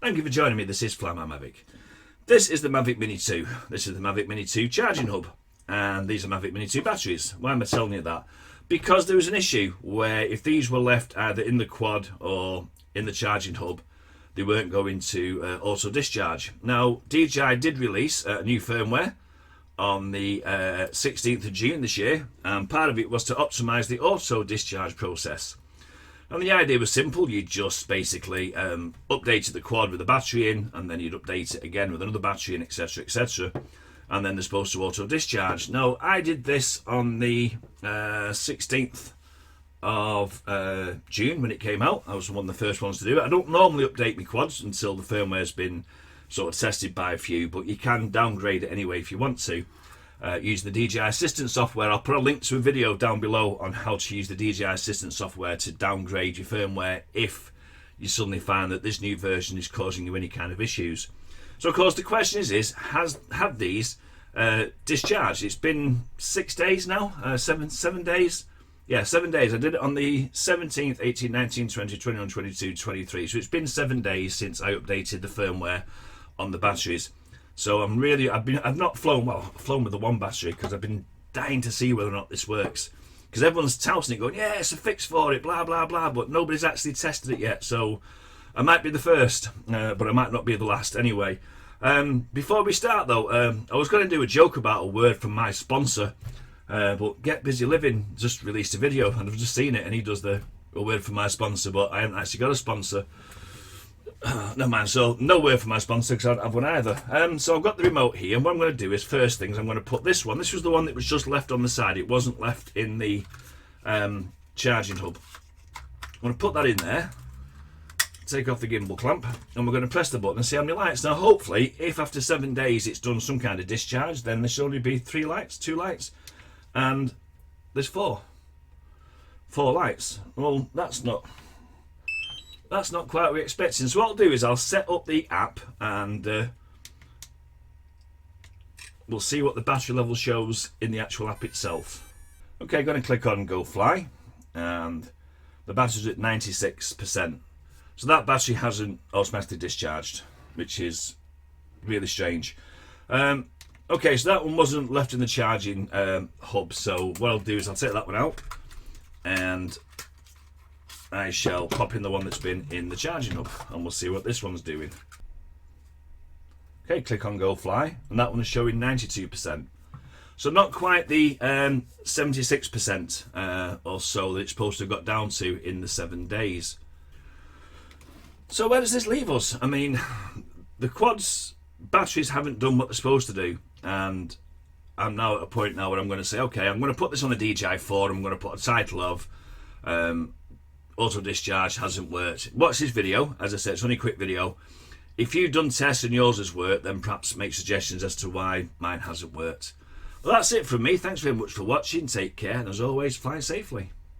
Thank you for joining me. This is Flyman Mavic. This is the Mavic Mini 2. This is the Mavic Mini 2 charging hub. And these are Mavic Mini 2 batteries. Why am I telling you that? Because there was an issue where if these were left either in the quad or in the charging hub, they weren't going to auto discharge. Now, DJI did release a new firmware on the 16th of June this year, and part of it was to optimize the auto discharge process. And the idea was simple. You just basically updated the quad with a battery in, and then you'd update it again with another battery in, etc, etc, and then they're supposed to auto discharge. Now, I did this on the 16th of June when it came out. I was one of the first ones to do it. I don't normally update my quads until the firmware's been sort of tested by a few, but you can downgrade it anyway if you want to. Use the DJI Assistant software. I'll put a link to a video down below on how to use the DJI Assistant software to downgrade your firmware if you suddenly find that this new version is causing you any kind of issues. So of course the question is have these discharged? It's been 6 days now, 7 days. Yeah, 7 days. I did it on the 17th, 18th, 19th, 20th, 21st, 22nd, 23rd. So it's been 7 days since I updated the firmware on the batteries. So I've not flown, well, I've flown with the one battery because I've been dying to see whether or not this works. Because everyone's touting it, going, yeah, it's a fix for it, blah, blah, blah, but nobody's actually tested it yet. So I might be the first, but I might not be the last anyway. Before we start though, I was going to do a joke about a word from my sponsor, but Get Busy Living just released a video, and I've just seen it, and he does a word from my sponsor, but I haven't actually got a sponsor. Never mind, so no word from my sponsor because I don't have one either. So I've got the remote here, and what I'm going to do is, first things, I'm going to put this one. This was the one that was just left on the side. It wasn't left in the charging hub. I'm going to put that in there, take off the gimbal clamp, and we're going to press the button and see how many lights. Now hopefully, if after 7 days it's done some kind of discharge, then there should only be 3 lights, 2 lights, and there's 4 lights. Well, that's not quite what we're expecting. So what I'll do is I'll set up the app, and we'll see what the battery level shows in the actual app itself. Okay, going to click on Go Fly, and the battery's at 96%. So that battery hasn't automatically discharged, which is really strange. Okay, so that one wasn't left in the charging hub, so what I'll do is I'll take that one out, and I shall pop in the one that's been in the charging hub, and we'll see what this one's doing. Okay, click on Go Fly, and that one is showing 92%. So not quite the 76% or so that it's supposed to have got down to in the 7 days. So where does this leave us? I mean, the quad's batteries haven't done what they're supposed to do, and I'm now at a point now where I'm going to say, okay, I'm going to put this on the DJI forum. I'm going to put a title of auto discharge hasn't worked. Watch this video. As I said, it's only a quick video. If you've done tests and yours has worked, then perhaps make suggestions as to why mine hasn't worked. Well, that's it from me. Thanks very much for watching. Take care, and as always, fly safely.